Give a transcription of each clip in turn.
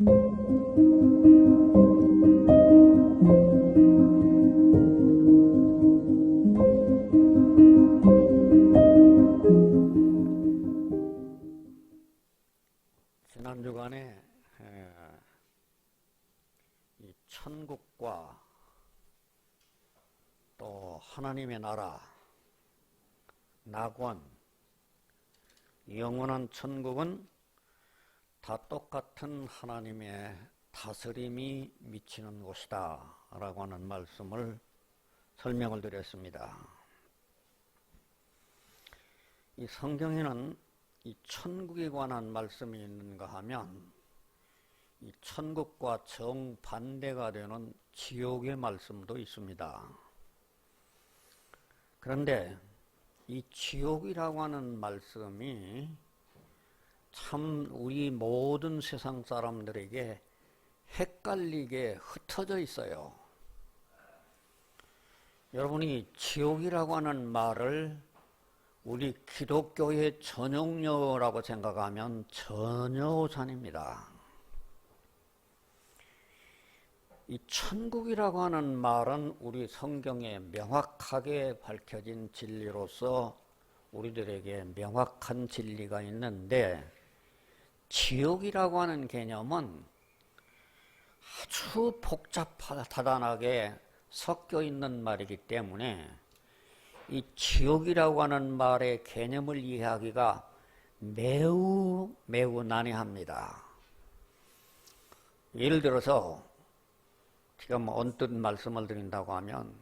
지난 주간에 이 천국과 또 하나님의 나라, 낙원, 영원한 천국은 다 똑같은 하나님의 다스림이 미치는 곳이다 라고 하는 말씀을 설명을 드렸습니다. 이 성경에는 이 천국에 관한 말씀이 있는가 하면 이 천국과 정반대가 되는 지옥의 말씀도 있습니다. 그런데 이 지옥이라고 하는 말씀이 참 우리 모든 세상 사람들에게 헷갈리게 흩어져 있어요. 여러분이 지옥이라고 하는 말을 우리 기독교의 전용어라고 생각하면 전혀 오산입니다. 이 천국이라고 하는 말은 우리 성경에 명확하게 밝혀진 진리로서 우리들에게 명확한 진리가 있는데, 지옥이라고 하는 개념은 아주 복잡하다하게 섞여 있는 말이기 때문에 이 지옥이라고 하는 말의 개념을 이해하기가 매우 난해합니다. 예를 들어서 제가 언뜻 말씀을 드린다고 하면,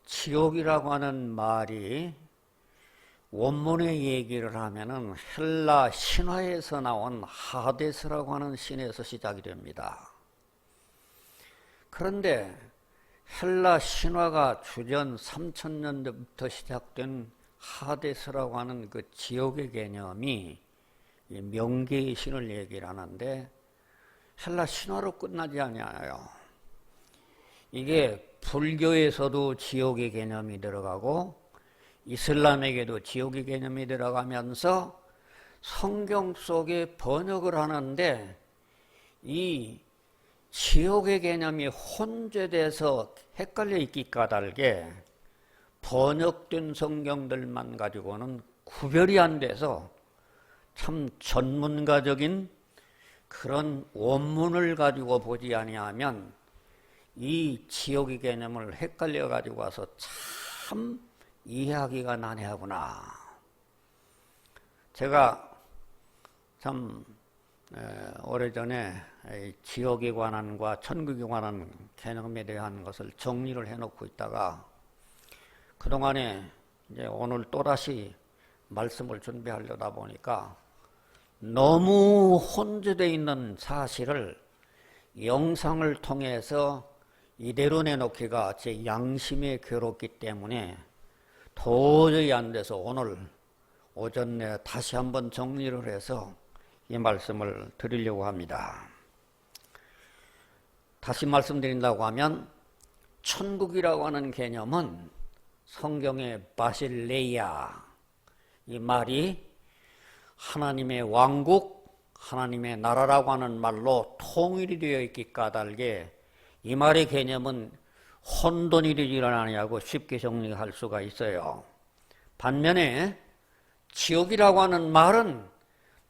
지옥이라고 하는 말이 원문의 얘기를 하면은 헬라 신화에서 나온 하데스라고 하는 신에서 시작이 됩니다. 그런데 헬라 신화가 주전 3000년 전부터 시작된 하데스라고 하는 그 지옥의 개념이 명계의 신을 얘기를 하는데 헬라 신화로 끝나지 않아요. 이게 불교에서도 지옥의 개념이 들어가고 이슬람에게도 지옥의 개념이 들어가면서 성경 속에 번역을 하는데 이 지옥의 개념이 혼재돼서 헷갈려 있기 까닭에 번역된 성경들만 가지고는 구별이 안 돼서 참 전문가적인 그런 원문을 가지고 보지 아니하면 이 지옥의 개념을 헷갈려 가지고 와서 참 이해하기가 난해하구나. 제가 참 오래전에 지옥에 관한과 천국에 관한 개념에 대한 것을 정리를 해놓고 있다가 그동안에 이제 오늘 또다시 말씀을 준비하려다 보니까 너무 혼재되어 있는 사실을 영상을 통해서 이대로 내놓기가 제 양심에 괴롭기 때문에 도저히 안 돼서 오늘 오전 내에 다시 한번 정리를 해서 이 말씀을 드리려고 합니다. 다시 말씀드린다고 하면 천국이라고 하는 개념은 성경의 바실레이아, 이 말이 하나님의 왕국, 하나님의 나라라고 하는 말로 통일이 되어 있기 까닭에 이 말의 개념은 혼돈이 되지 않냐고 쉽게 정리할 수가 있어요. 반면에 지옥이라고 하는 말은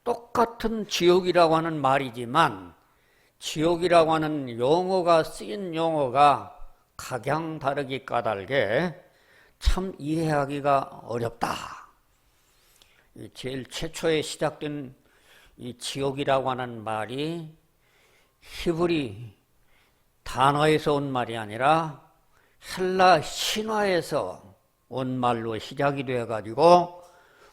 똑같은 지옥이라고 하는 말이지만 지옥이라고 하는 용어가 쓰인 용어가 각양 다르기 까닭에 참 이해하기가 어렵다. 제일 최초에 시작된 이 지옥이라고 하는 말이 히브리 단어에서 온 말이 아니라 헬라 신화에서 온 말로 시작이 되어가지고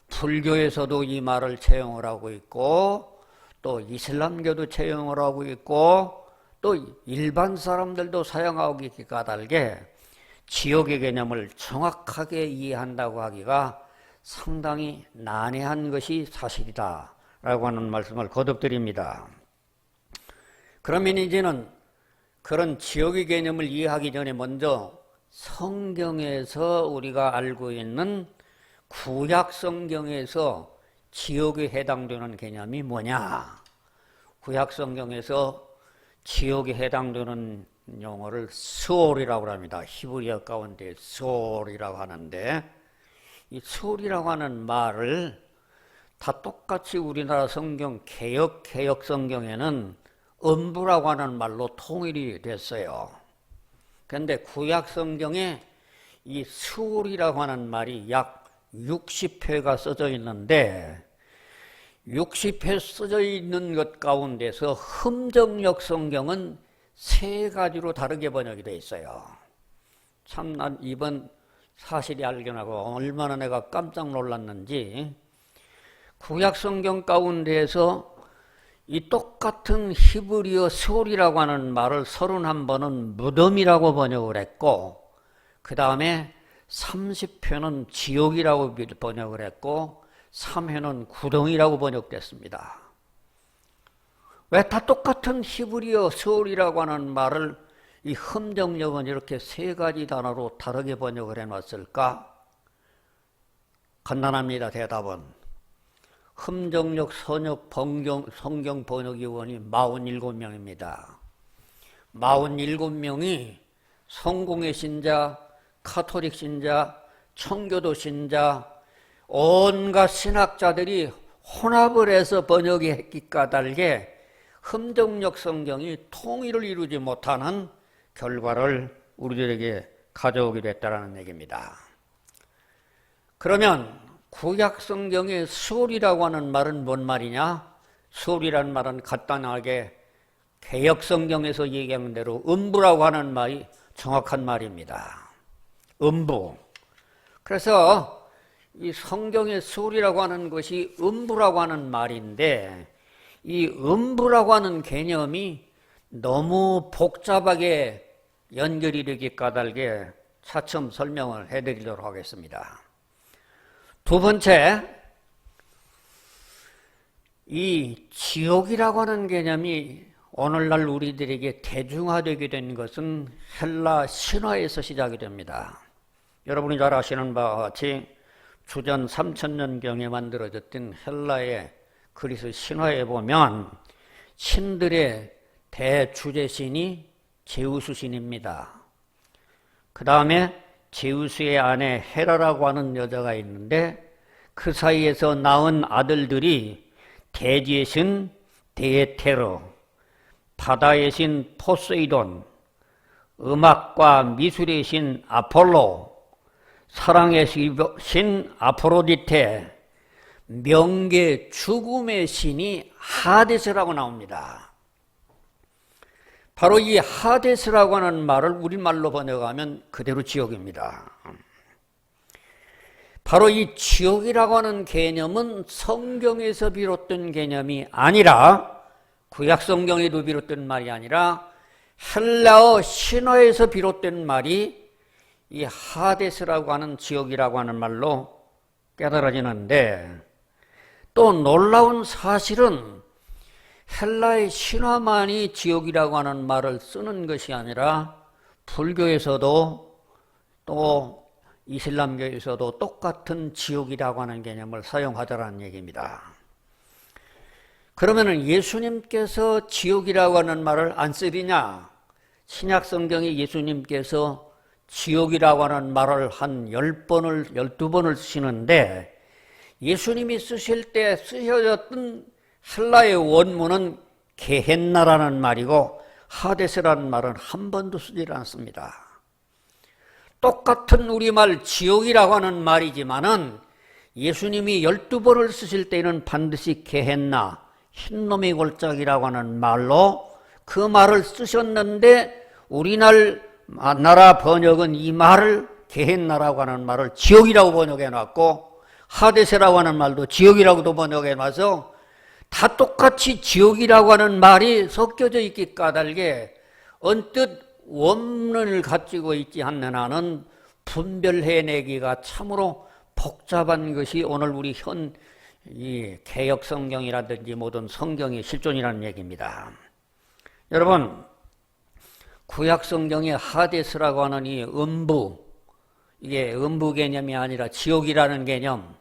불교에서도 이 말을 채용을 하고 있고 또 이슬람교도 채용을 하고 있고 또 일반 사람들도 사용하고 있기 까닭에 지옥의 개념을 정확하게 이해한다고 하기가 상당히 난해한 것이 사실이다 라고 하는 말씀을 거듭드립니다. 그러면 이제는 그런 지옥의 개념을 이해하기 전에 먼저 성경에서 우리가 알고 있는 구약 성경에서 지옥에 해당되는 개념이 뭐냐? 구약 성경에서 지옥에 해당되는 용어를 스올이라고 합니다. 히브리어 가운데 스올이라고 하는데, 이 스올이라고 하는 말을 다 똑같이 우리나라 성경 개역 성경에는 음부라고 하는 말로 통일이 됐어요. 그런데 구약 성경에 이 스올이라고 하는 말이 약 60회가 써져 있는데, 60회 써져 있는 것 가운데서 흠정역 성경은 3가지로 다르게 번역이 되어 있어요. 참 난 이번 사실이 알견하고 얼마나 내가 깜짝 놀랐는지, 구약 성경 가운데에서 이 똑같은 히브리어 스올이라고 하는 말을 31번은 무덤이라고 번역을 했고, 그 다음에 30회는 지옥이라고 번역을 했고, 3회는 구덩이라고 번역됐습니다. 왜 다 똑같은 히브리어 스올이라고 하는 말을 이 흠정역은 이렇게 3가지 단어로 다르게 번역을 해놨을까? 간단합니다. 대답은. 흠정역 선역 성경 번역위원이 47명입니다. 47명이 성공회 신자, 카톨릭 신자, 청교도 신자, 온갖 신학자들이 혼합을 해서 번역했기 까닭에 흠정역 성경이 통일을 이루지 못하는 결과를 우리들에게 가져오게 됐다는 얘기입니다. 그러면 구약 성경의 스올이라고 하는 말은 뭔 말이냐? 스올이라는 말은 간단하게 개역 성경에서 얘기하는 대로 음부라고 하는 말이 정확한 말입니다. 음부. 그래서 이 성경의 스올이라고 하는 것이 음부라고 하는 말인데, 이 음부라고 하는 개념이 너무 복잡하게 연결이 되기 까닭에 차츰 설명을 해드리도록 하겠습니다. 두 번째, 이 지옥이라고 하는 개념이 오늘날 우리들에게 대중화되게 된 것은 헬라 신화에서 시작이 됩니다. 여러분이 잘 아시는 바와 같이 주전 3000년경에 만들어졌던 헬라의 그리스 신화에 보면 신들의 대주제신이 제우스 신입니다. 그 다음에 제우스의 아내 헤라라고 하는 여자가 있는데, 그 사이에서 낳은 아들들이 대지의 신 데에테르, 바다의 신 포세이돈, 음악과 미술의 신 아폴로, 사랑의 신 아프로디테, 명계 죽음의 신이 하데스라고 나옵니다. 바로 이 하데스라고 하는 말을 우리말로 번역하면 그대로 지옥입니다. 바로 이 지옥이라고 하는 개념은 성경에서 비롯된 개념이 아니라, 구약 성경에도 비롯된 말이 아니라 헬라어 신화에서 비롯된 말이 이 하데스라고 하는 지옥이라고 하는 말로 깨달아지는데, 또 놀라운 사실은 헬라의 신화만이 지옥이라고 하는 말을 쓰는 것이 아니라 불교에서도 또 이슬람교에서도 똑같은 지옥이라고 하는 개념을 사용하더라는 얘기입니다. 그러면 예수님께서 지옥이라고 하는 말을 안 쓰리냐? 신약 성경에 예수님께서 지옥이라고 하는 말을 한 10번을, 12번을 쓰시는데, 예수님이 쓰실 때 쓰여졌던 헬라의 원문은 게헨나라는 말이고 하데스라는 말은 한 번도 쓰지 않습니다. 똑같은 우리말 지옥이라고 하는 말이지만은 예수님이 12번을 쓰실 때는 반드시 게헨나, 흰놈의 골짜기라고 하는 말로 그 말을 쓰셨는데, 우리나라 번역은 이 말을 게헨나라고 하는 말을 지옥이라고 번역해 놨고, 하데스라고 하는 말도 지옥이라고도 번역해 놔서 다 똑같이 지옥이라고 하는 말이 섞여져 있기 까닭에 언뜻 원문을 가지고 있지 않는 한은 분별해내기가 참으로 복잡한 것이 오늘 우리 이 개역 성경이라든지 모든 성경의 실존이라는 얘기입니다. 여러분, 구약 성경의 하데스라고 하는 이 음부, 이게 음부 개념이 아니라 지옥이라는 개념,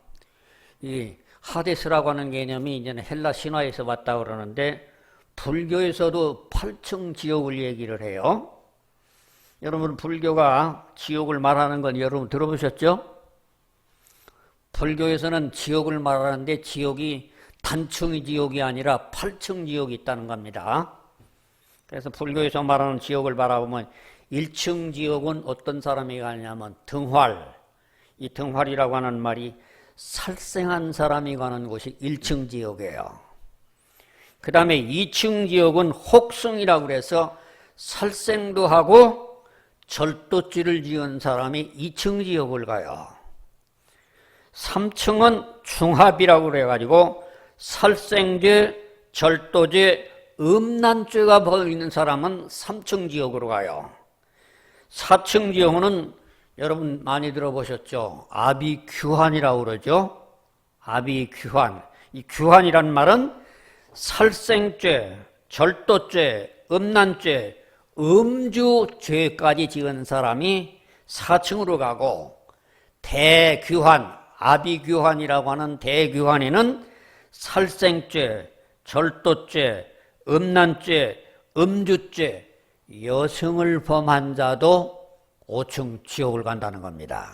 이 하데스라고 하는 개념이 이제는 헬라 신화에서 왔다고 그러는데, 불교에서도 8층 지옥을 얘기를 해요. 여러분, 불교가 지옥을 말하는 건 여러분 들어보셨죠? 불교에서는 지옥을 말하는데 지옥이 단층의 지옥이 아니라 8층 지옥이 있다는 겁니다. 그래서 불교에서 말하는 지옥을 바라보면 1층 지옥은 어떤 사람이 가냐면 등활. 이 등활이라고 하는 말이 살생한 사람이 가는 곳이 1층 지옥이에요. 그 다음에 2층 지옥은 혹승이라고 그래서 살생도 하고 절도죄를 지은 사람이 2층 지옥을 가요. 3층은 중합이라고 그래가지고 살생죄, 절도죄, 음란죄가 벌이는 사람은 3층 지옥으로 가요. 4층 지옥은 여러분 많이 들어보셨죠? 아비규환이라고 그러죠? 아비규환. 이 규환이란 말은 살생죄, 절도죄, 음란죄, 음주죄까지 지은 사람이 4층으로 가고, 대규환, 아비규환이라고 하는 대규환에는 살생죄, 절도죄, 음란죄, 음주죄, 여성을 범한 자도 5층 지옥을 간다는 겁니다.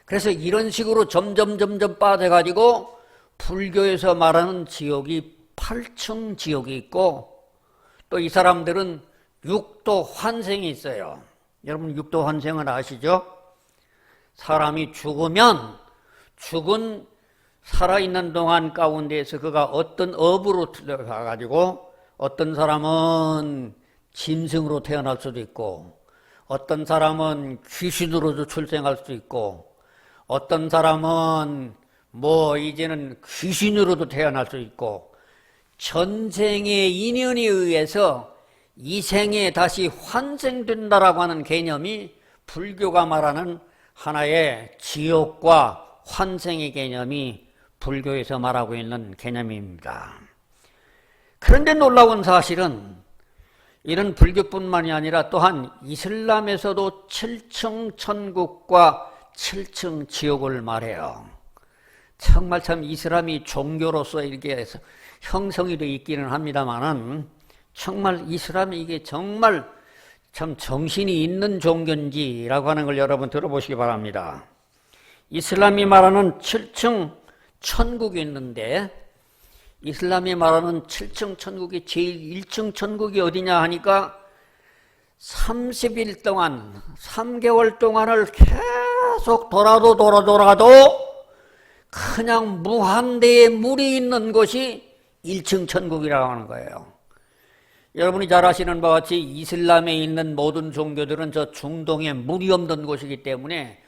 그래서 이런 식으로 점점 빠져가지고 불교에서 말하는 지옥이 8층 지옥이 있고, 또 이 사람들은 육도 환생이 있어요. 여러분, 육도 환생을 아시죠? 사람이 죽으면 죽은 살아있는 동안 가운데에서 그가 어떤 업으로 들어가가지고 어떤 사람은 짐승으로 태어날 수도 있고, 어떤 사람은 귀신으로도 출생할 수도 있고, 어떤 사람은 이제는 귀신으로도 태어날 수 있고, 전생의 인연에 의해서 이 생에 다시 환생된다라고 하는 개념이 불교가 말하는 하나의 지옥과 환생의 개념이 불교에서 말하고 있는 개념입니다. 그런데 놀라운 사실은 이런 불교뿐만이 아니라 또한 이슬람에서도 7층 천국과 7층 지옥을 말해요. 정말 참 이슬람이 종교로서 이렇게 형성이 되어 있기는 합니다만은, 정말 이슬람이 이게 정말 참 정신이 있는 종교인지라고 하는 걸 여러분 들어보시기 바랍니다. 이슬람이 말하는 7층 천국이 있는데, 이슬람이 말하는 7층 천국이 제일 1층 천국이 어디냐 하니까 30일 동안 3개월 동안을 계속 돌아도 그냥 무한대의 물이 있는 곳이 1층 천국이라고 하는 거예요. 여러분이 잘 아시는 바와 같이 이슬람에 있는 모든 종교들은 저 중동에 물이 없는 곳이기 때문에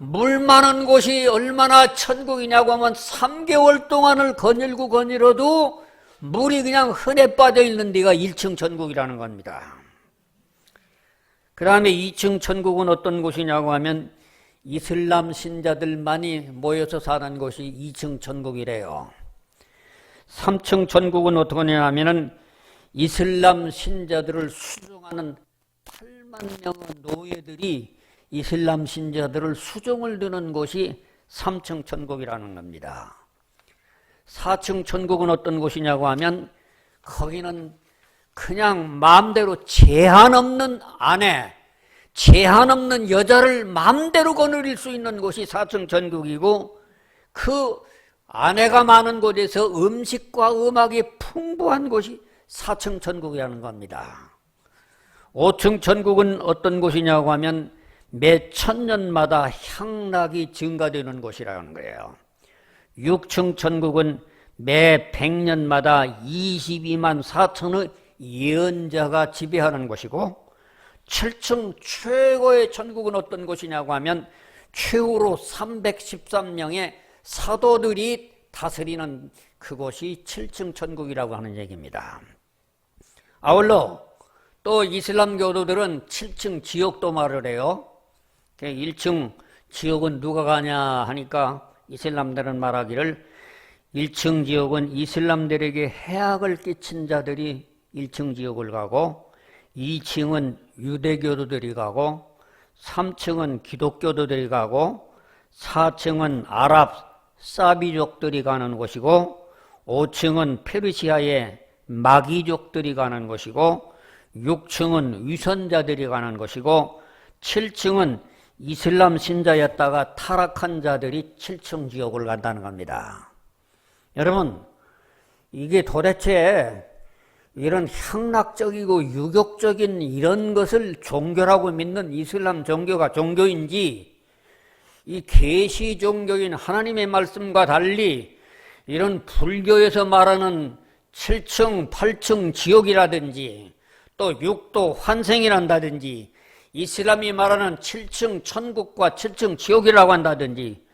물 많은 곳이 얼마나 천국이냐고 하면 3개월 동안을 거닐어도 물이 그냥 흔해 빠져 있는 데가 1층 천국이라는 겁니다. 그 다음에 2층 천국은 어떤 곳이냐고 하면 이슬람 신자들만이 모여서 사는 곳이 2층 천국이래요. 3층 천국은 어떻게 하냐면은 이슬람 신자들을 수종하는 8만 명의 노예들이 이슬람 신자들을 수종을 두는 곳이 3층 천국이라는 겁니다. 4층 천국은 어떤 곳이냐고 하면 거기는 그냥 마음대로 제한 없는 아내, 제한 없는 여자를 마음대로 거느릴 수 있는 곳이 4층 천국이고, 그 아내가 많은 곳에서 음식과 음악이 풍부한 곳이 4층 천국이라는 겁니다. 5층 천국은 어떤 곳이냐고 하면 매 1000년마다 향락이 증가되는 곳이라는 거예요. 6층 천국은 매 100년마다 22만 4천의 예언자가 지배하는 곳이고, 7층 최고의 천국은 어떤 곳이냐고 하면 최후로 313명의 사도들이 다스리는 그곳이 7층 천국이라고 하는 얘기입니다. 아울러 또 이슬람 교도들은 7층 지옥도 말을 해요. 1층 지옥은 누가 가냐 하니까 이슬람들은 말하기를 1층 지옥은 이슬람들에게 해악을 끼친 자들이 1층 지옥을 가고, 2층은 유대교도들이 가고, 3층은 기독교도들이 가고, 4층은 아랍 사비족들이 가는 곳이고, 5층은 페르시아의 마귀족들이 가는 것이고 6층은 위선자들이 가는 것이고 7층은 이슬람 신자였다가 타락한 자들이 7층 지옥을 간다는 겁니다. 여러분, 이게 도대체 이런 향락적이고 유격적인 이런 것을 종교라고 믿는 이슬람 종교가 종교인지, 이 계시 종교인 하나님의 말씀과 달리 이런 불교에서 말하는 7층, 8층 지옥이라든지 또 6도 환생이란다든지 이슬람이 말하는 7층 천국과 7층 지옥이라고 한다든지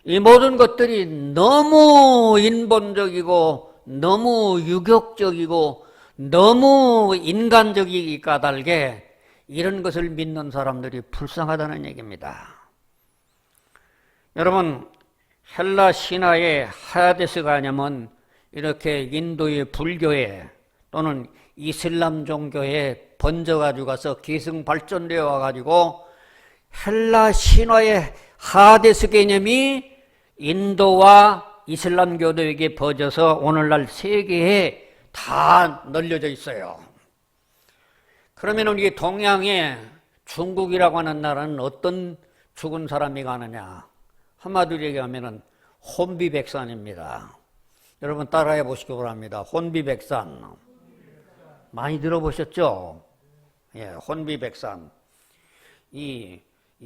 이 모든 것들이 너무 인본적이고 너무 유격적이고 너무 인간적이기 까닭에 이런 것을 믿는 사람들이 불쌍하다는 얘기입니다. 여러분, 헬라 신화의 하야데스가 아니면 이렇게 인도의 불교에 또는 이슬람 종교에 번져가지고 가서 기승발전되어 와가지고 헬라 신화의 하데스 개념이 인도와 이슬람교도에게 퍼져서 오늘날 세계에 다 널려져 있어요. 그러면 우리 동양의 중국이라고 하는 나라는 어떤 죽은 사람이 가느냐? 한마디로 얘기하면 혼비백산입니다. 여러분 따라해 보시기 바랍니다. 혼비백산. 많이 들어보셨죠? 예, 혼비백산. 이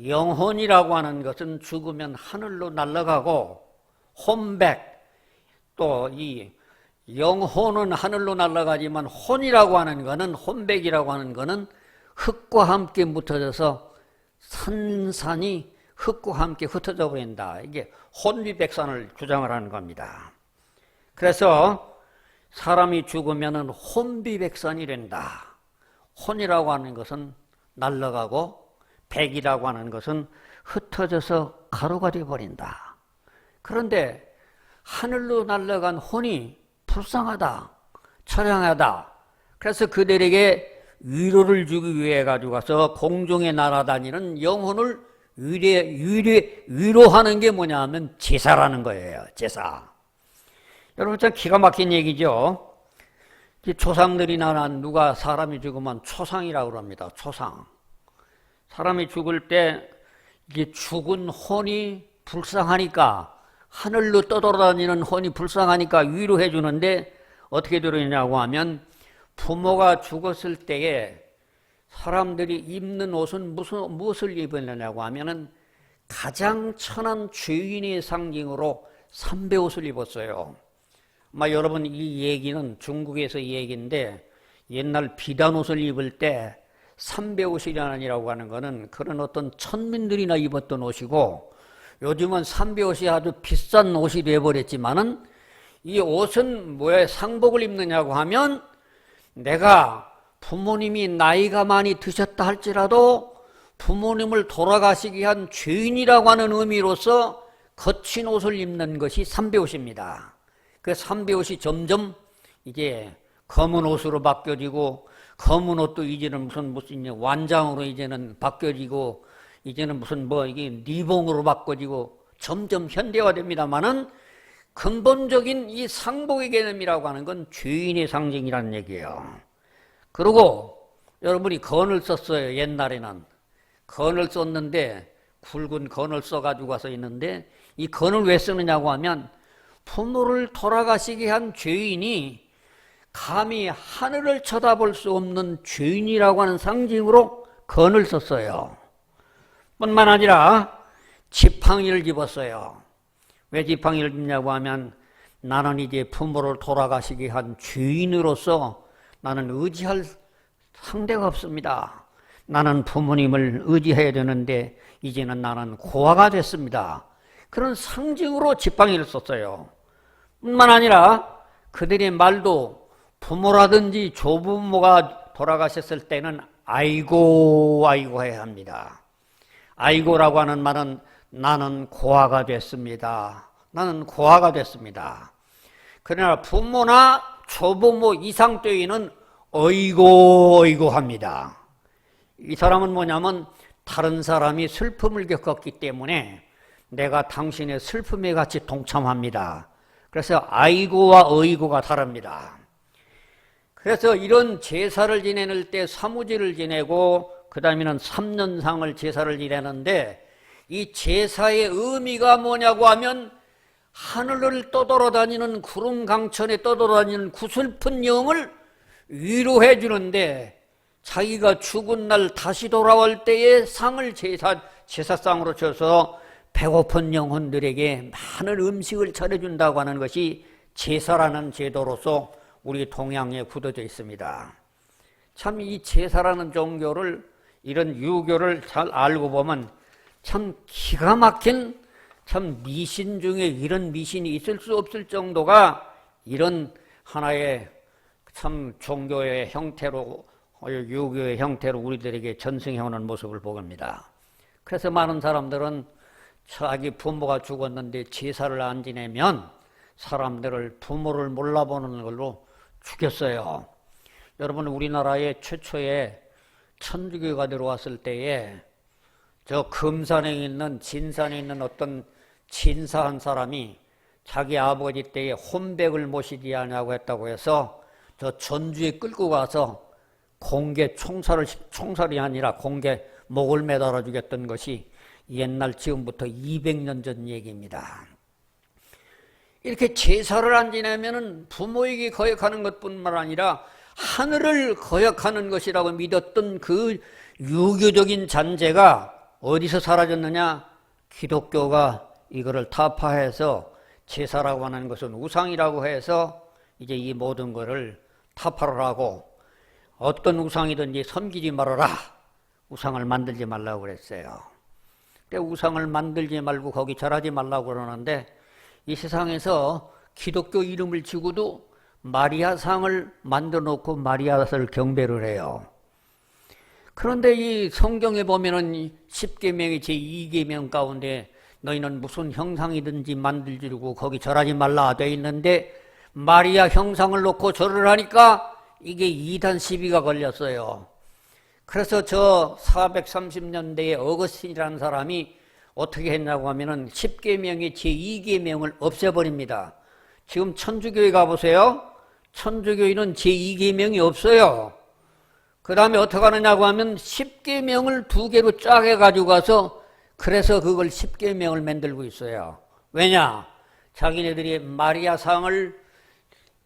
영혼이라고 하는 것은 죽으면 하늘로 날아가고 혼백, 또 이 영혼은 하늘로 날아가지만 혼이라고 하는 것은, 혼백이라고 하는 것은 흙과 함께 묻혀져서 산산이 흙과 함께 흩어져 버린다. 이게 혼비백산을 주장을 하는 겁니다. 그래서 사람이 죽으면 혼비백산이 된다. 혼이라고 하는 것은 날아가고 백이라고 하는 것은 흩어져서 가루가 되어버린다. 그런데 하늘로 날아간 혼이 불쌍하다, 처량하다. 그래서 그들에게 위로를 주기 위해 가지고 가서 공중에 날아다니는 영혼을 위로하는 게 뭐냐 하면 제사라는 거예요. 제사. 여러분 참 기가 막힌 얘기죠. 조상들이나 누가 사람이 죽으면 초상이라고 그럽니다. 초상. 사람이 죽을 때 이게 죽은 혼이 불쌍하니까, 하늘로 떠돌아다니는 혼이 불쌍하니까 위로해 주는데 어떻게 들어있냐고 하면, 부모가 죽었을 때에 사람들이 입는 옷은 무엇을 입었느냐고 하면은 가장 천한 죄인의 상징으로 삼배옷을 입었어요. 여러분 이 얘기는 중국에서 이 얘기인데, 옛날 비단옷을 입을 때 삼배옷이라고 하는 것은 그런 어떤 천민들이나 입었던 옷이고, 요즘은 삼배옷이 아주 비싼 옷이 되어버렸지만은 이 옷은 왜 상복을 입느냐고 하면, 내가 부모님이 나이가 많이 드셨다 할지라도 부모님을 돌아가시게 한 죄인이라고 하는 의미로서 거친 옷을 입는 것이 삼배옷입니다. 그 삼배옷이 점점 이제 검은 옷으로 바뀌어지고, 검은 옷도 이제는 무슨 완장으로 이제는 바뀌어지고, 이제는 이게 리봉으로 바꿔지고 점점 현대화됩니다만은, 근본적인 이 상복의 개념이라고 하는 건 죄인의 상징이라는 얘기예요. 그리고 여러분이 건을 썼어요. 옛날에는 건을 썼는데, 굵은 건을 써가지고 가서 있는데, 이 건을 왜 쓰느냐고 하면, 부모를 돌아가시게 한 죄인이 감히 하늘을 쳐다볼 수 없는 죄인이라고 하는 상징으로 건을 썼어요. 뿐만 아니라 지팡이를 집었어요. 왜 지팡이를 집냐고 하면, 나는 이제 부모를 돌아가시게 한 죄인으로서 나는 의지할 상대가 없습니다. 나는 부모님을 의지해야 되는데 이제는 나는 고아가 됐습니다. 그런 상징으로 지팡이를 썼어요. 뿐만 아니라 그들의 말도, 부모라든지 조부모가 돌아가셨을 때는 아이고 아이고 해야 합니다. 아이고라고 하는 말은 나는 고아가 됐습니다. 나는 고아가 됐습니다. 그러나 부모나 조부모 이상되어는 어이고 어이고 합니다. 이 사람은 뭐냐면, 다른 사람이 슬픔을 겪었기 때문에 내가 당신의 슬픔에 같이 동참합니다. 그래서 아이고와 어이고가 다릅니다. 그래서 이런 제사를 지내는 때 사무제를 지내고 그 다음에는 3년상을 제사를 지내는데 이 제사의 의미가 뭐냐고 하면 하늘을 떠돌아다니는 구름 강천에 떠돌아다니는 구슬픈 영을 위로해 주는데 자기가 죽은 날 다시 돌아올 때의 상을 제사상으로 쳐서 배고픈 영혼들에게 많은 음식을 차려준다고 하는 것이 제사라는 제도로서 우리 동양에 굳어져 있습니다. 참 이 제사라는 종교를 이런 유교를 잘 알고 보면 참 기가 막힌 참 미신 중에 이런 미신이 있을 수 없을 정도가 이런 하나의 참 종교의 형태로 유교의 형태로 우리들에게 전승해오는 모습을 보겁니다. 그래서 많은 사람들은 자기 부모가 죽었는데 제사를 안 지내면 사람들을 부모를 몰라보는 걸로 죽였어요. 여러분 우리나라에 최초의 천주교가 들어왔을 때에 저 금산에 있는 진산에 있는 어떤 진사한 사람이 자기 아버지 때에 혼백을 모시지 않냐고 했다고 해서 저 전주에 끌고 가서 공개 총살이 아니라 공개 목을 매달아 주겠던 것이 옛날 지금부터 200년 전 얘기입니다. 이렇게 제사를 안 지내면은 부모에게 거역하는 것뿐만 아니라 하늘을 거역하는 것이라고 믿었던 그 유교적인 잔재가 어디서 사라졌느냐? 기독교가 이거를 타파해서 제사라고 하는 것은 우상이라고 해서 이제 이 모든 것을 타파를 하고 어떤 우상이든지 섬기지 말아라. 우상을 만들지 말라고 그랬어요. 근데 우상을 만들지 말고 거기 절하지 말라고 그러는데 이 세상에서 기독교 이름을 지고도 마리아상을 만들어 놓고 마리아를 경배를 해요. 그런데 이 성경에 보면은 10계명의 제2계명 가운데 너희는 무슨 형상이든지 만들지고 거기 절하지 말라 되어 있는데 마리아 형상을 놓고 절을 하니까 이게 이단 시비가 걸렸어요. 그래서 저 430년대에 어거스틴이라는 사람이 어떻게 했냐고 하면은 10계명의 제2계명을 없애버립니다. 지금 천주교에 가보세요. 천주교인은 제2계명이 없어요. 그 다음에 어떻게 하느냐고 하면 10계명을 2개로 짜게 가지고 가서 그래서 그걸 10계명을 만들고 있어요. 왜냐? 자기네들이 마리아상을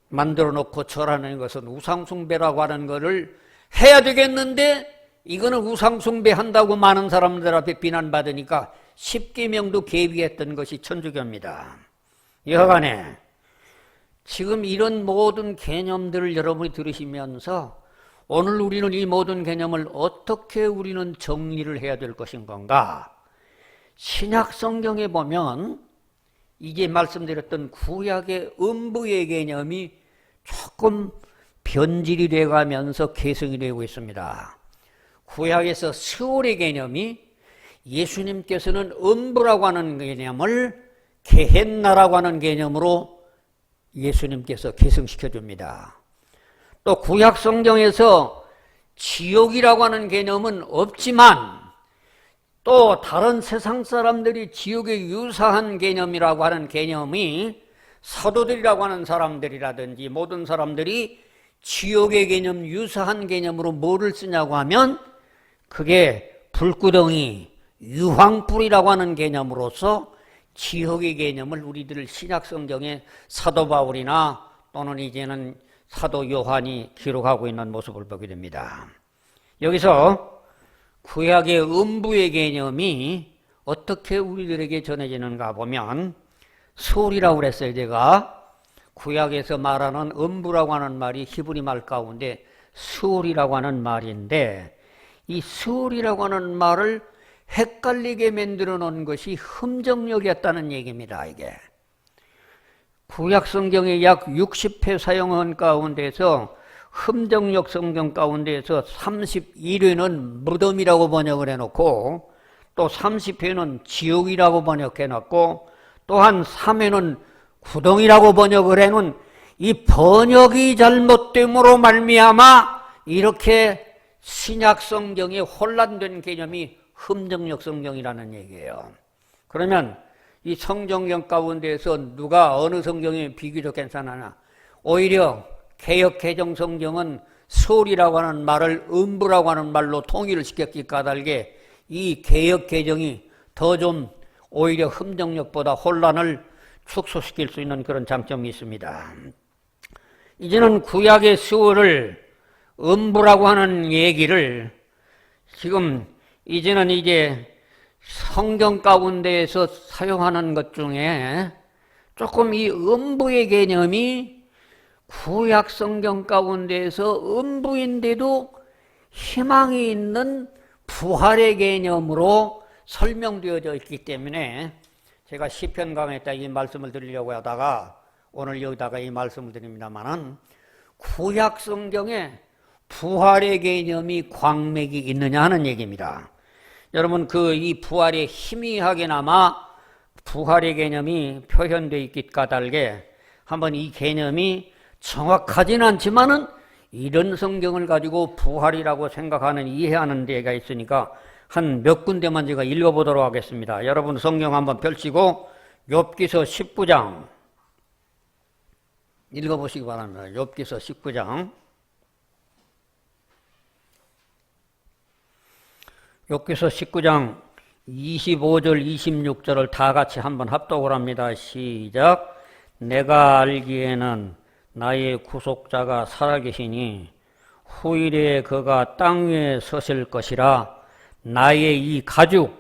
만들어 놓고 절하는 것은 우상숭배라고 하는 것을 해야 되겠는데 이거는 우상숭배한다고 많은 사람들 앞에 비난받으니까 10계명도 개비했던 것이 천주교입니다. 여하간에 지금 이런 모든 개념들을 여러분이 들으시면서 오늘 우리는 이 모든 개념을 어떻게 우리는 정리를 해야 될 것인 건가? 신약 성경에 보면 이제 말씀드렸던 구약의 음부의 개념이 조금 변질이 돼가면서 계승이 되고 있습니다. 구약에서 스올의 개념이 예수님께서는 음부라고 하는 개념을 게헨나라고 하는 개념으로 예수님께서 계승시켜 줍니다. 또 구약 성경에서 지옥이라고 하는 개념은 없지만 또 다른 세상 사람들이 지옥에 유사한 개념이라고 하는 개념이 사도들이라고 하는 사람들이라든지 모든 사람들이 지옥의 개념, 유사한 개념으로 뭐를 쓰냐고 하면 그게 불구덩이, 유황불이라고 하는 개념으로서 지옥의 개념을 우리들 신약 성경에 사도 바울이나 또는 이제는 사도 요한이 기록하고 있는 모습을 보게 됩니다. 여기서 구약의 음부의 개념이 어떻게 우리들에게 전해지는가 보면 소울이라고 그랬어요. 제가 구약에서 말하는 음부라고 하는 말이 히브리 말 가운데 소울이라고 하는 말인데 이 소울이라고 하는 말을 헷갈리게 만들어 놓은 것이 흠정력이었다는 얘기입니다. 이게 구약 성경의 약 60회 사용한 가운데서 흠정력 성경 가운데에서 31회는 무덤이라고 번역을 해놓고 또 30회는 지옥이라고 번역해놓고 또한 3회는 구덩이라고 번역을 해놓은 이 번역이 잘못됨으로 말미암아 이렇게 신약 성경에 혼란된 개념이 흠정력 성경이라는 얘기예요. 그러면 이 성경경 가운데에서 누가 어느 성경이 비교적 괜찮으나 오히려 개역 개정 성경은 설이라고 하는 말을 음부라고 하는 말로 통일을 시켰기 까닭에 이 개역 개정이 더 좀 오히려 흠정력보다 혼란을 축소시킬 수 있는 그런 장점이 있습니다. 이제는 구약의 설을 음부라고 하는 얘기를 지금 이제는 이제 성경 가운데에서 사용하는 것 중에 조금 이 음부의 개념이 구약 성경 가운데에서 음부인데도 희망이 있는 부활의 개념으로 설명되어져 있기 때문에 제가 시편 강의 때 이 말씀을 드리려고 하다가 오늘 여기다가 이 말씀을 드립니다만은 구약 성경에 부활의 개념이 광맥이 있느냐 하는 얘기입니다. 여러분 이 부활의 희미하게나마 부활의 개념이 표현되어 있기 까닭에 한번 이 개념이 정확하진 않지만은 이런 성경을 가지고 부활이라고 생각하는 이해하는 데가 있으니까 한 몇 군데만 제가 읽어보도록 하겠습니다. 여러분 성경 한번 펼치고 욥기서 19장 읽어보시기 바랍니다. 욥기서 19장 욥기서 19장 25절 26절을 다 같이 한번 합독을 합니다. 시작. 내가 알기에는 나의 구속자가 살아계시니 후일에 그가 땅 위에 서실 것이라. 나의 이 가죽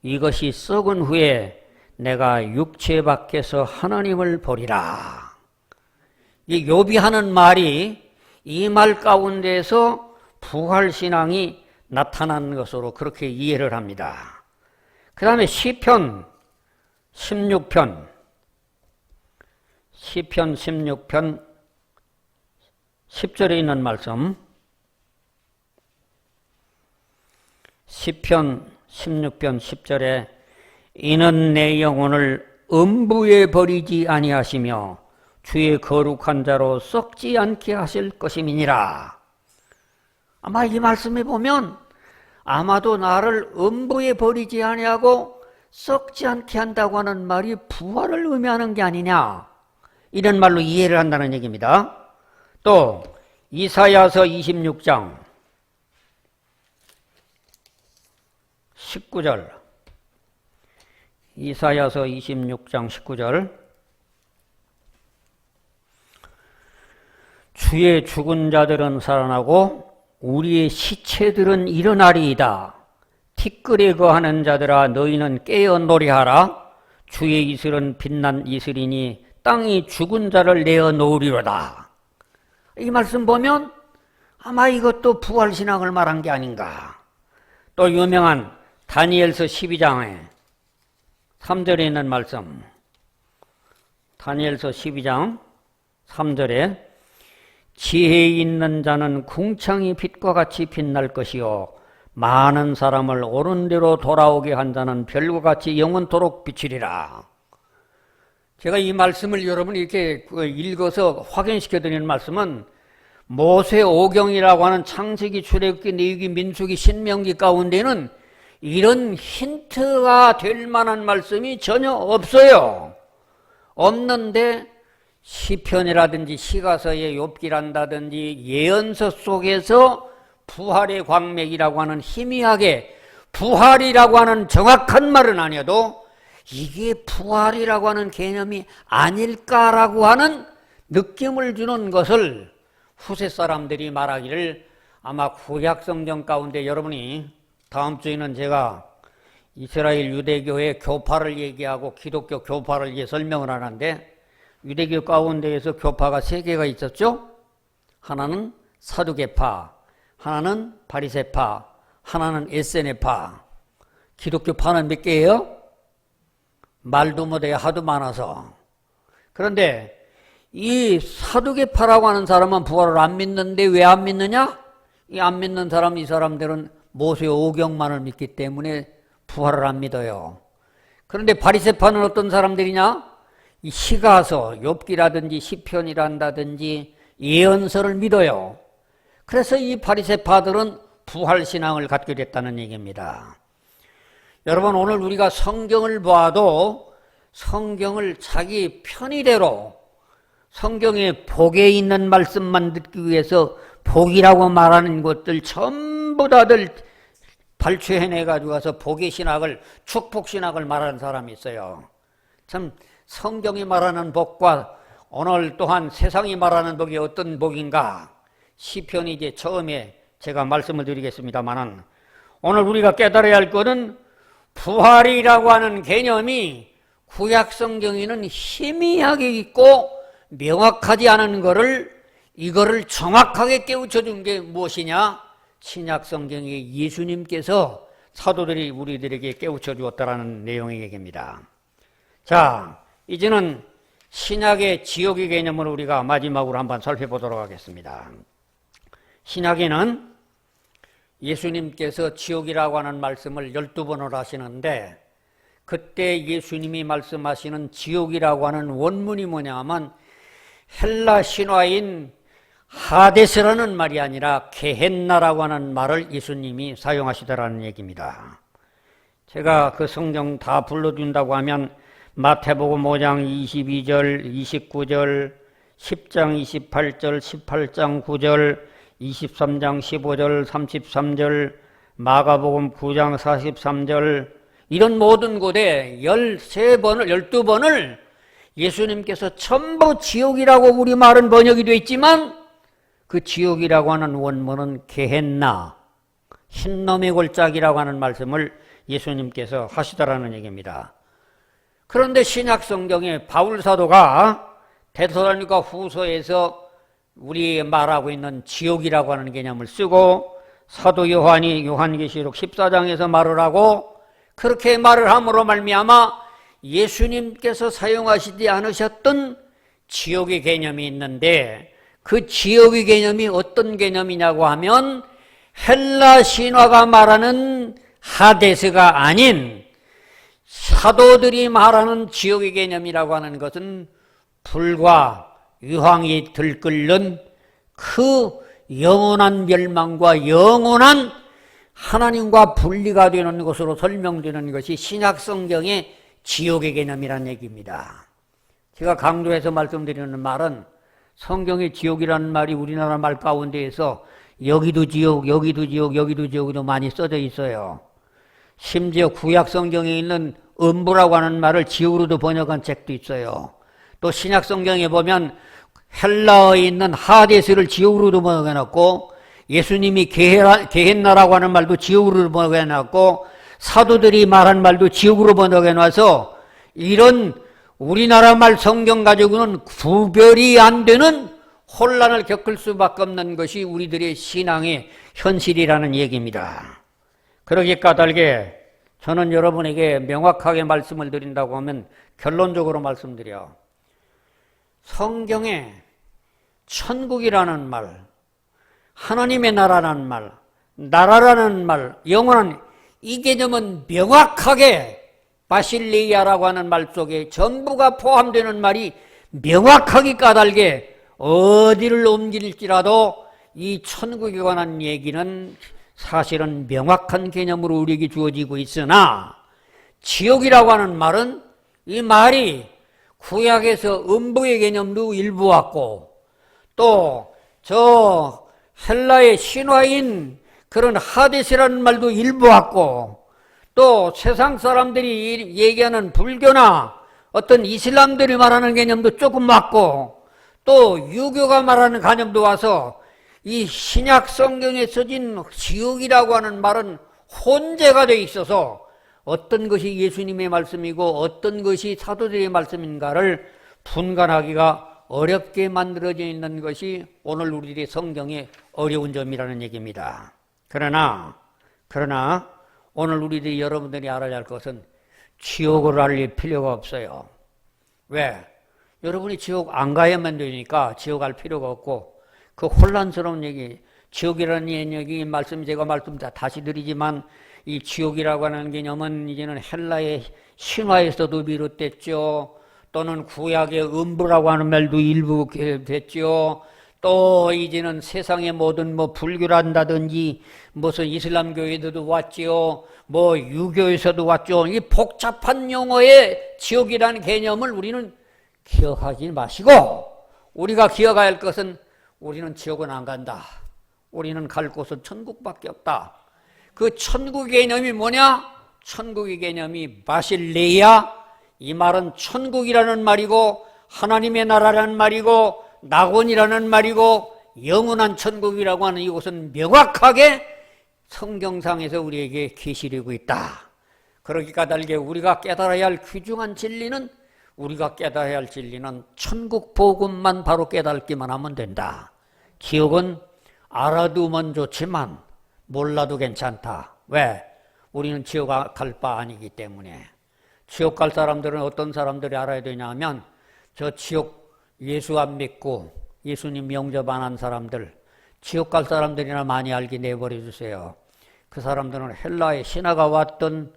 이것이 썩은 후에 내가 육체 밖에서 하나님을 보리라. 이 욥이 하는 말이 이 말 가운데서 부활신앙이 나타나는 것으로 그렇게 이해를 합니다. 그 다음에 시편 16편 10절에 있는 말씀 시편 16편 10절에 이는 내 영혼을 음부에 버리지 아니하시며 주의 거룩한 자로 썩지 않게 하실 것임이니라. 아마 이 말씀에 보면 아마도 나를 음부에 버리지 아니하고 썩지 않게 한다고 하는 말이 부활을 의미하는 게 아니냐 이런 말로 이해를 한다는 얘기입니다. 또 이사야서 26장 19절 이사야서 26장 19절 주의 죽은 자들은 살아나고 우리의 시체들은 일어나리이다. 티끌에 거하는 자들아 너희는 깨어 노래하라. 주의 이슬은 빛난 이슬이니 땅이 죽은 자를 내어 놓으리로다. 이 말씀 보면 아마 이것도 부활신앙을 말한 게 아닌가. 또 유명한 다니엘서 12장에 3절에 있는 말씀 다니엘서 12장 3절에 지혜 있는 자는 궁창이 빛과 같이 빛날 것이요 많은 사람을 옳은 대로 돌아오게 한 자는 별과 같이 영원토록 비치리라. 제가 이 말씀을 여러분 이렇게 읽어서 확인시켜 드리는 말씀은 모세오경이라고 하는 창세기, 출애굽기, 레위기, 민수기, 신명기 가운데는 이런 힌트가 될 만한 말씀이 전혀 없어요. 없는데 시편이라든지 시가서의 욥기란다든지 예언서 속에서 부활의 광맥이라고 하는 희미하게 부활이라고 하는 정확한 말은 아니어도 이게 부활이라고 하는 개념이 아닐까라고 하는 느낌을 주는 것을 후세 사람들이 말하기를 아마 구약 성경 가운데 여러분이 다음 주에는 제가 이스라엘 유대교의 교파를 얘기하고 기독교 교파를 설명을 하는데 유대교 가운데에서 교파가 3개가 있었죠. 하나는 사두개파, 하나는 바리새파, 하나는 에세네파. 기독교파는 몇 개예요? 말도 못해 하도 많아서. 그런데 이 사두개파라고 하는 사람은 부활을 안 믿는데 왜 안 믿느냐? 이 안 믿는 사람, 이 사람들은 모세 오경만을 믿기 때문에 부활을 안 믿어요. 그런데 바리새파는 어떤 사람들이냐? 이 시가서, 욥기라든지 시편이란다든지 예언서를 믿어요. 그래서 이 바리새파들은 부활신앙을 갖게 됐다는 얘기입니다. 여러분 오늘 우리가 성경을 봐도 성경을 자기 편의대로 성경에 복에 있는 말씀만 듣기 위해서 복이라고 말하는 것들 전부 다들 발췌해내가지고 와서 복의 신학을, 축복신학을 말하는 사람이 있어요. 참 성경이 말하는 복과 오늘 또한 세상이 말하는 복이 어떤 복인가? 시편이 이제 처음에 제가 말씀을 드리겠습니다만은 오늘 우리가 깨달아야 할 것은 부활이라고 하는 개념이 구약 성경에는 희미하게 있고 명확하지 않은 이거를 정확하게 깨우쳐 준 게 무엇이냐? 신약 성경에 예수님께서 사도들이 우리들에게 깨우쳐 주었다라는 내용의 얘기입니다. 자, 이제는 신약의 지옥의 개념을 우리가 마지막으로 한번 살펴보도록 하겠습니다. 신약에는 예수님께서 지옥이라고 하는 말씀을 12번을 하시는데 그때 예수님이 말씀하시는 지옥이라고 하는 원문이 뭐냐면 헬라 신화인 하데스라는 말이 아니라 게헨나라고 하는 말을 예수님이 사용하시더라는 얘기입니다. 제가 그 성경 다 불러준다고 하면 마태복음 5장 22절, 29절, 10장 28절, 18장 9절, 23장 15절, 33절, 마가복음 9장 43절 이런 모든 곳에 13번을, 12번을 예수님께서 전부 지옥이라고 우리말은 번역이 되어 있지만 그 지옥이라고 하는 원문은 게헨나, 흰놈의 골짜기라고 하는 말씀을 예수님께서 하시더라는 얘기입니다. 그런데 신약 성경에 바울 사도가 데살로니가 후서에서 우리 말하고 있는 지옥이라고 하는 개념을 쓰고 사도 요한이 요한계시록 14장에서 말을 하고 그렇게 말을 함으로 말미암아 예수님께서 사용하시지 않으셨던 지옥의 개념이 있는데 그 지옥의 개념이 어떤 개념이냐고 하면 헬라 신화가 말하는 하데스가 아닌 사도들이 말하는 지옥의 개념이라고 하는 것은 불과 유황이 들끓는 그 영원한 멸망과 영원한 하나님과 분리가 되는 것으로 설명되는 것이 신약 성경의 지옥의 개념이라는 얘기입니다. 제가 강조해서 말씀드리는 말은 성경의 지옥이라는 말이 우리나라 말 가운데에서 여기도 지옥, 여기도 지옥, 여기도 지옥으로 많이 써져 있어요. 심지어 구약 성경에 있는 음부라고 하는 말을 지옥으로도 번역한 책도 있어요. 또 신약 성경에 보면 헬라어에 있는 하데스를 지옥으로도 번역해놨고 예수님이 게헨나라고 하는 말도 지옥으로 번역해놨고 사도들이 말한 말도 지옥으로 번역해놔서 이런 우리나라 말 성경 가지고는 구별이 안 되는 혼란을 겪을 수밖에 없는 것이 우리들의 신앙의 현실이라는 얘기입니다. 그러기 까닭에 저는 여러분에게 명확하게 말씀을 드린다고 하면 결론적으로 말씀드려. 성경에 천국이라는 말, 하나님의 나라라는 말, 나라라는 말, 영원한 이 개념은 명확하게 바실레이아라고 하는 말 속에 전부가 포함되는 말이 명확하게 까닭에 어디를 옮길지라도 이 천국에 관한 얘기는 사실은 명확한 개념으로 우리에게 주어지고 있으나 지옥이라고 하는 말은 이 말이 구약에서 음부의 개념도 일부 왔고 또 저 헬라의 신화인 그런 하데스라는 말도 일부 왔고 또 세상 사람들이 얘기하는 불교나 어떤 이슬람들이 말하는 개념도 조금 왔고 또 유교가 말하는 개념도 와서 이 신약 성경에 써진 지옥이라고 하는 말은 혼재가 되어 있어서 어떤 것이 예수님의 말씀이고 어떤 것이 사도들의 말씀인가를 분간하기가 어렵게 만들어져 있는 것이 오늘 우리들의 성경의 어려운 점이라는 얘기입니다. 그러나 오늘 우리들이 여러분들이 알아야 할 것은 지옥을 알릴 필요가 없어요. 왜? 여러분이 지옥 안 가야만 되니까 지옥 갈 필요가 없고 그 혼란스러운 얘기, 지옥이라는 얘기 말씀 제가 말씀 다시 드리지만 이 지옥이라고 하는 개념은 이제는 헬라의 신화에서도 비롯됐죠. 또는 구약의 음부라고 하는 말도 일부 됐죠. 또 이제는 세상의 모든 불교란다든지 무슨 이슬람교에도 왔죠. 유교에서도 왔죠. 이 복잡한 용어의 지옥이라는 개념을 우리는 기억하지 마시고 우리가 기억해야 할 것은 우리는 지옥은 안 간다. 우리는 갈 곳은 천국밖에 없다. 그 천국의 개념이 뭐냐? 천국의 개념이 바실레야. 이 말은 천국이라는 말이고 하나님의 나라라는 말이고 낙원이라는 말이고 영원한 천국이라고 하는 이것은 명확하게 성경상에서 우리에게 계시되고 있다. 그렇게 까닭에 우리가 깨달아야 할 귀중한 진리는 우리가 깨달아야 할 진리는 천국 복음만 바로 깨닫기만 하면 된다. 지옥은 알아두면 좋지만 몰라도 괜찮다. 왜? 우리는 지옥 갈 바 아니기 때문에. 지옥 갈 사람들은 어떤 사람들이 알아야 되냐 하면 저 지옥 예수 안 믿고 예수님 영접 안 한 사람들, 지옥 갈 사람들이나 많이 알게 내버려 주세요. 그 사람들은 헬라의 신화가 왔든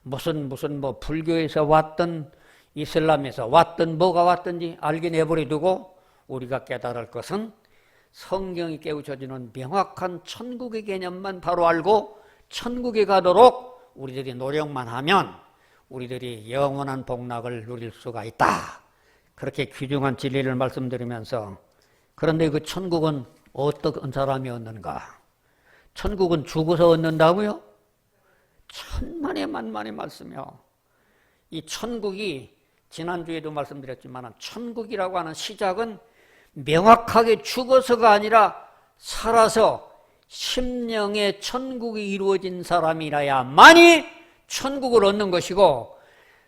무슨 뭐 불교에서 왔든 이슬람에서 왔든 뭐가 왔든지 알게 내버려 두고 우리가 깨달을 것은 성경이 깨우쳐주는 명확한 천국의 개념만 바로 알고 천국에 가도록 우리들이 노력만 하면 우리들이 영원한 복락을 누릴 수가 있다. 그렇게 귀중한 진리를 말씀드리면서 그런데 그 천국은 어떤 사람이 얻는가? 천국은 죽어서 얻는다고요? 천만의 만만의 말씀이요. 이 천국이 지난주에도 말씀드렸지만 천국이라고 하는 시작은 명확하게 죽어서가 아니라 살아서 심령의 천국이 이루어진 사람이라야만이 천국을 얻는 것이고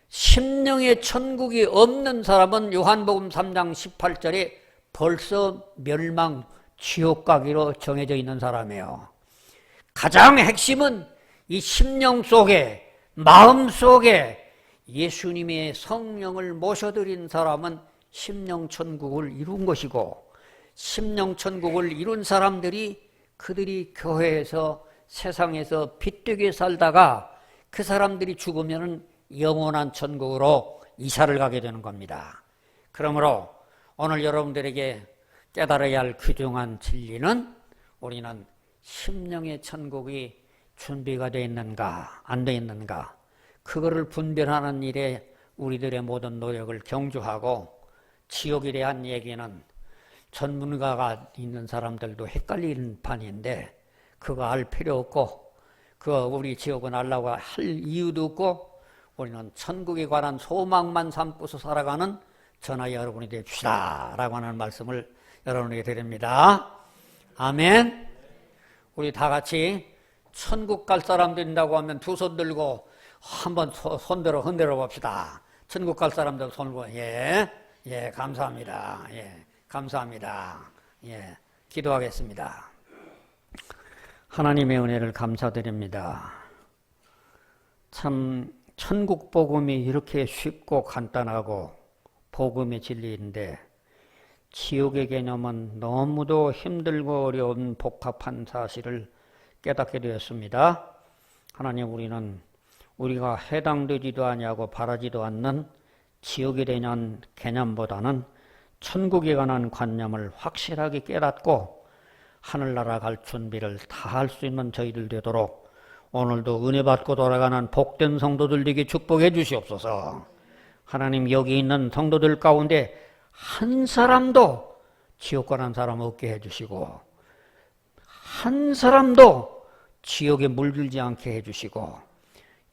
심령의 천국이 없는 사람은 요한복음 3장 18절에 벌써 멸망 지옥 가기로 정해져 있는 사람이에요. 가장 핵심은 이 심령 속에 마음 속에 예수님의 성령을 모셔드린 사람은 심령천국을 이룬 것이고 심령천국을 이룬 사람들이 그들이 교회에서 세상에서 빛되게 살다가 그 사람들이 죽으면 영원한 천국으로 이사를 가게 되는 겁니다. 그러므로 오늘 여러분들에게 깨달아야 할 귀중한 진리는 우리는 심령의 천국이 준비가 되어 있는가 안 되어 있는가 그거를 분별하는 일에 우리들의 모든 노력을 경주하고 지옥에 대한 얘기는 전문가가 있는 사람들도 헷갈리는 판인데 그거 알 필요 없고 그거 우리 지옥은 알라고 할 이유도 없고 우리는 천국에 관한 소망만 삼고서 살아가는 저나 여러분이 됩시다 라고 하는 말씀을 여러분에게 드립니다. 아멘. 우리 다 같이 천국 갈 사람 된다고 하면 두 손 들고 한번 손들어 흔들어 봅시다. 천국 갈 사람들 손 들고 예, 감사합니다. 예, 감사합니다. 예, 기도하겠습니다. 하나님의 은혜를 감사드립니다. 참 천국 복음이 이렇게 쉽고 간단하고 복음의 진리인데 지옥의 개념은 너무도 힘들고 어려운 복잡한 사실을 깨닫게 되었습니다. 하나님, 우리가 해당되지도 아니하고 바라지도 않는 지옥에 대한 개념보다는 천국에 관한 관념을 확실하게 깨닫고 하늘나라 갈 준비를 다 할 수 있는 저희들 되도록 오늘도 은혜 받고 돌아가는 복된 성도들 되게 축복해 주시옵소서. 하나님, 여기 있는 성도들 가운데 한 사람도 지옥 가는 사람 없게 해주시고 한 사람도 지옥에 물들지 않게 해주시고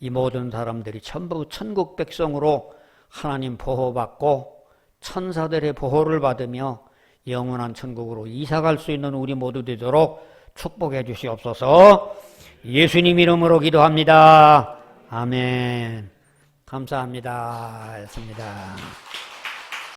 이 모든 사람들이 전부 천국 백성으로 하나님 보호받고 천사들의 보호를 받으며 영원한 천국으로 이사갈 수 있는 우리 모두 되도록 축복해 주시옵소서. 예수님 이름으로 기도합니다. 아멘. 감사합니다. 했습니다.